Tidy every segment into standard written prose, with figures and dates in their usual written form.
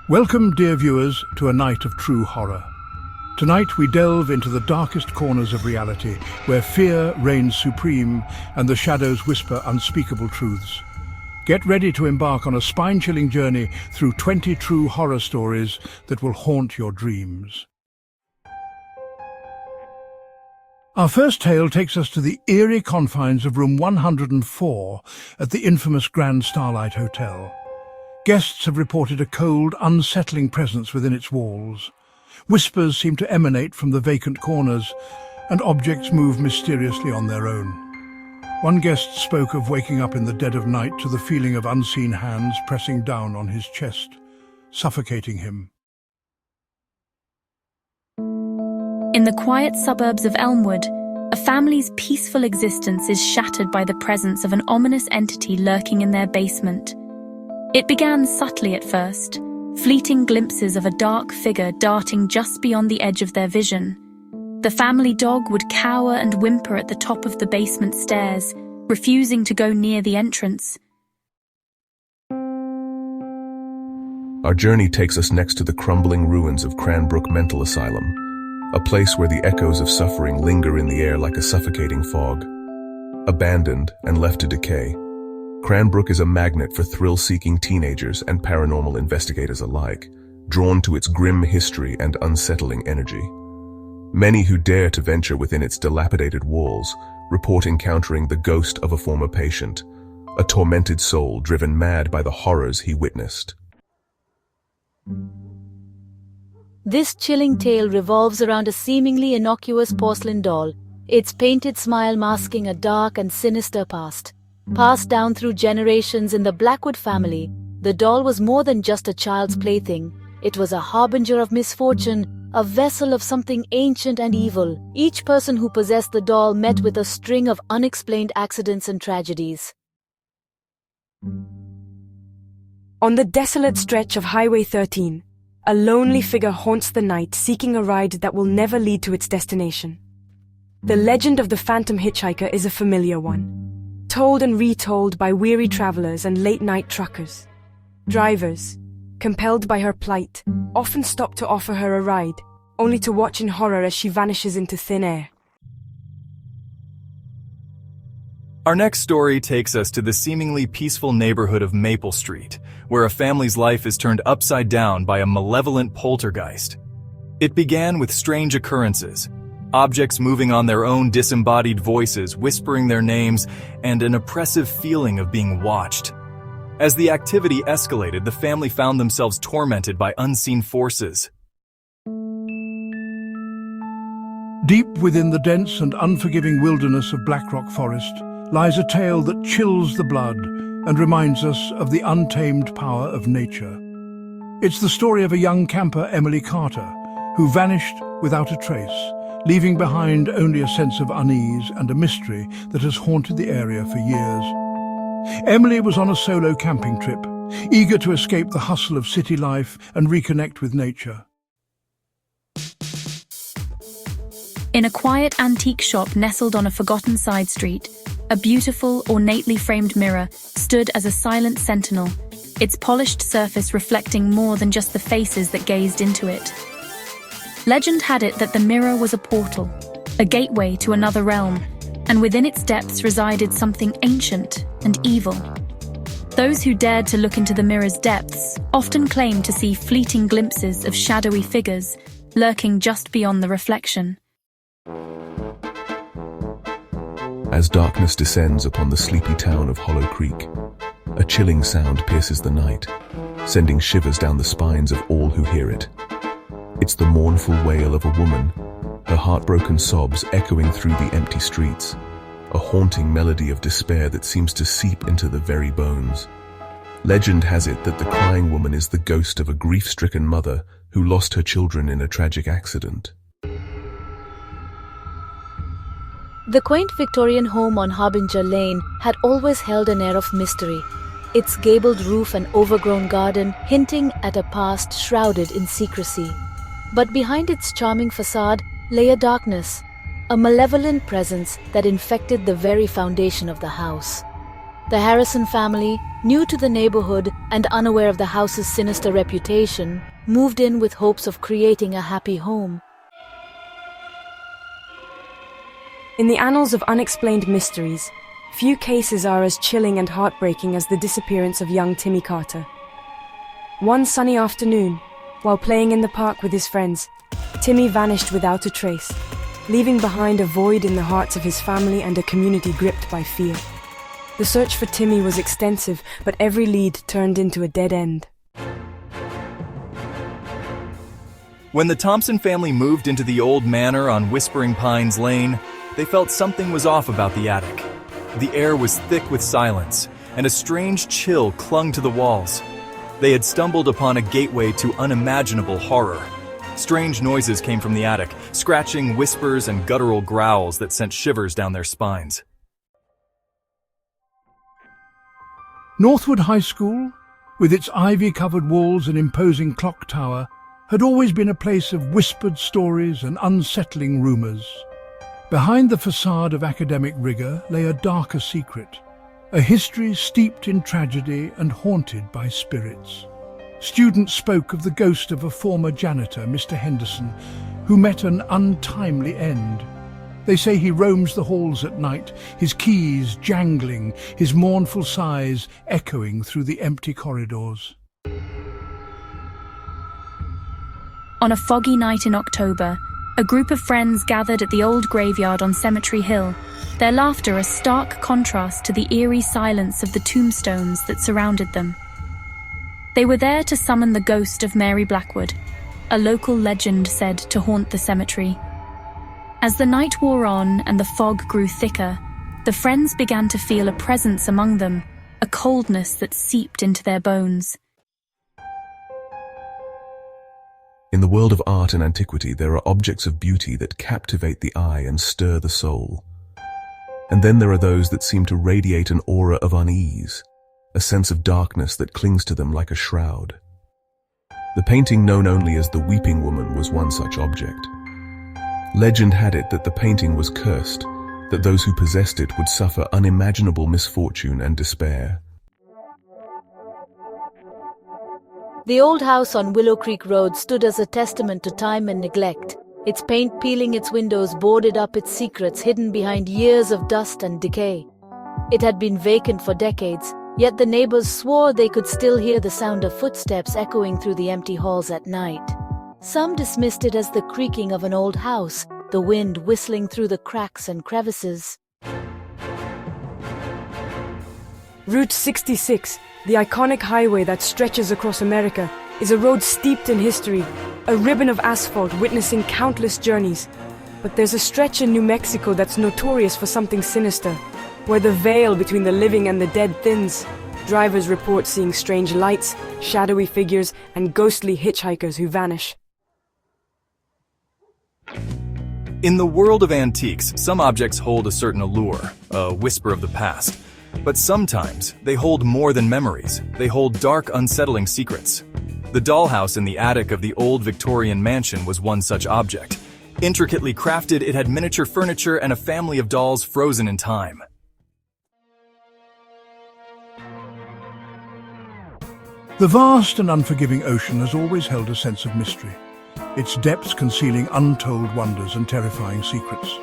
Welcome, dear viewers, to a night of true horror. Tonight we delve into the darkest corners of reality, where fear reigns supreme and the shadows whisper unspeakable truths. Get ready to embark on a spine-chilling journey through 20 true horror stories that will haunt your dreams. Our first tale takes us to the eerie confines of room 104 at the infamous Grand Starlight Hotel. Guests have reported a cold, unsettling presence within its walls. Whispers seem to emanate from the vacant corners, and objects move mysteriously on their own. One guest spoke of waking up in the dead of night to the feeling of unseen hands pressing down on his chest, suffocating him. In the quiet suburbs of Elmwood, a family's peaceful existence is shattered by the presence of an ominous entity lurking in their basement. It began subtly at first, fleeting glimpses of a dark figure darting just beyond the edge of their vision. The family dog would cower and whimper at the top of the basement stairs, refusing to go near the entrance. Our journey takes us next to the crumbling ruins of Cranbrook Mental Asylum, a place where the echoes of suffering linger in the air like a suffocating fog. Abandoned and left to decay, Cranbrook is a magnet for thrill-seeking teenagers and paranormal investigators alike, drawn to its grim history and unsettling energy. Many who dare to venture within its dilapidated walls report encountering the ghost of a former patient, a tormented soul driven mad by the horrors he witnessed. This chilling tale revolves around a seemingly innocuous porcelain doll, its painted smile masking a dark and sinister past. Passed down through generations in the Blackwood family, the doll was more than just a child's plaything. It was a harbinger of misfortune, a vessel of something ancient and evil. Each person who possessed the doll met with a string of unexplained accidents and tragedies. On the desolate stretch of Highway 13, a lonely figure haunts the night, seeking a ride that will never lead to its destination. The legend of the phantom hitchhiker is a familiar one, told and retold by weary travelers and late-night truckers. Drivers, compelled by her plight, often stop to offer her a ride, only to watch in horror as she vanishes into thin air. Our next story takes us to the seemingly peaceful neighborhood of Maple Street, where a family's life is turned upside down by a malevolent poltergeist. It began with strange occurrences, objects moving on their own disembodied voices, whispering their names, and an oppressive feeling of being watched. As the activity escalated, the family found themselves tormented by unseen forces. Deep within the dense and unforgiving wilderness of Blackrock Forest lies a tale that chills the blood and reminds us of the untamed power of nature. It's the story of a young camper, Emily Carter, who vanished without a trace, leaving behind only a sense of unease and a mystery that has haunted the area for years. Emily was on a solo camping trip, eager to escape the hustle of city life and reconnect with nature. In a quiet antique shop nestled on a forgotten side street, a beautiful, ornately framed mirror stood as a silent sentinel, its polished surface reflecting more than just the faces that gazed into it. Legend had it that the mirror was a portal, a gateway to another realm, and within its depths resided something ancient and evil. Those who dared to look into the mirror's depths often claimed to see fleeting glimpses of shadowy figures lurking just beyond the reflection. As darkness descends upon the sleepy town of Hollow Creek, a chilling sound pierces the night, sending shivers down the spines of all who hear it. It's the mournful wail of a woman, her heartbroken sobs echoing through the empty streets, a haunting melody of despair that seems to seep into the very bones. Legend has it that the crying woman is the ghost of a grief-stricken mother who lost her children in a tragic accident. The quaint Victorian home on Harbinger Lane had always held an air of mystery, its gabled roof and overgrown garden hinting at a past shrouded in secrecy. But behind its charming facade lay a darkness, a malevolent presence that infected the very foundation of the house. The Harrison family, new to the neighborhood and unaware of the house's sinister reputation, moved in with hopes of creating a happy home. In the annals of unexplained mysteries, few cases are as chilling and heartbreaking as the disappearance of young Timmy Carter. One sunny afternoon, while playing in the park with his friends, Timmy vanished without a trace, leaving behind a void in the hearts of his family and a community gripped by fear. The search for Timmy was extensive, but every lead turned into a dead end. When the Thompson family moved into the old manor on Whispering Pines Lane, they felt something was off about the attic. The air was thick with silence, and a strange chill clung to the walls. They had stumbled upon a gateway to unimaginable horror. Strange noises came from the attic, scratching whispers and guttural growls that sent shivers down their spines. Northwood High School, with its ivy-covered walls and imposing clock tower, had always been a place of whispered stories and unsettling rumours. Behind the facade of academic rigour lay a darker secret, a history steeped in tragedy and haunted by spirits. Students spoke of the ghost of a former janitor, Mr. Henderson, who met an untimely end. They say he roams the halls at night, his keys jangling, his mournful sighs echoing through the empty corridors. On a foggy night in October, a group of friends gathered at the old graveyard on Cemetery Hill, their laughter a stark contrast to the eerie silence of the tombstones that surrounded them. They were there to summon the ghost of Mary Blackwood, a local legend said to haunt the cemetery. As the night wore on and the fog grew thicker, the friends began to feel a presence among them, a coldness that seeped into their bones. In the world of art and antiquity, there are objects of beauty that captivate the eye and stir the soul. And then there are those that seem to radiate an aura of unease, a sense of darkness that clings to them like a shroud. The painting known only as the Weeping Woman was one such object. Legend had it that the painting was cursed, that those who possessed it would suffer unimaginable misfortune and despair. The old house on Willow Creek Road stood as a testament to time and neglect, its paint peeling its windows boarded up its secrets hidden behind years of dust and decay. It had been vacant for decades, yet the neighbors swore they could still hear the sound of footsteps echoing through the empty halls at night. Some dismissed it as the creaking of an old house, the wind whistling through the cracks and crevices. Route 66, the iconic highway that stretches across America, is a road steeped in history, a ribbon of asphalt witnessing countless journeys. But there's a stretch in New Mexico that's notorious for something sinister, where the veil between the living and the dead thins. Drivers report seeing strange lights, shadowy figures, and ghostly hitchhikers who vanish. In the world of antiques, some objects hold a certain allure, a whisper of the past. But sometimes, they hold more than memories. They hold dark, unsettling secrets. The dollhouse in the attic of the old Victorian mansion was one such object. Intricately crafted, it had miniature furniture and a family of dolls frozen in time. The vast and unforgiving ocean has always held a sense of mystery, its depths concealing untold wonders and terrifying secrets.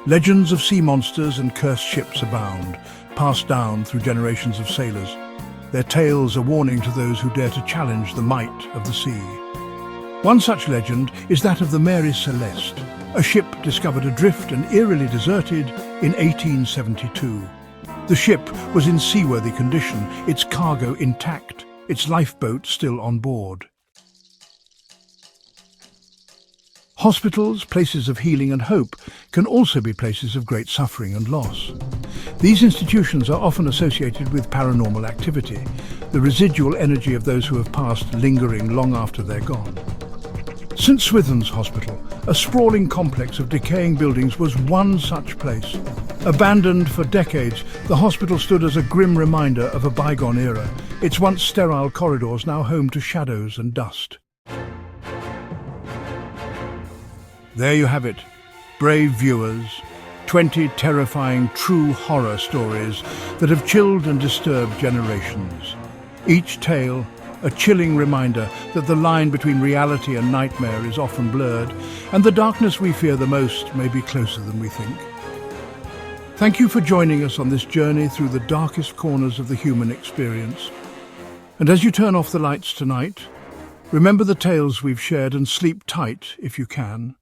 Legends of sea monsters and cursed ships abound, passed down through generations of sailors. Their tales a warning to those who dare to challenge the might of the sea. One such legend is that of the Mary Celeste, a ship discovered adrift and eerily deserted in 1872. The ship was in seaworthy condition, its cargo intact, its lifeboat still on board. Hospitals, places of healing and hope, can also be places of great suffering and loss. These institutions are often associated with paranormal activity, the residual energy of those who have passed lingering long after they're gone. St. Swithin's Hospital, a sprawling complex of decaying buildings, was one such place. Abandoned for decades, the hospital stood as a grim reminder of a bygone era, its once sterile corridors now home to shadows and dust. There you have it, brave viewers. 20 terrifying true horror stories that have chilled and disturbed generations. Each tale a chilling reminder that the line between reality and nightmare is often blurred, and the darkness we fear the most may be closer than we think. Thank you for joining us on this journey through the darkest corners of the human experience. And as you turn off the lights tonight, remember the tales we've shared and sleep tight if you can.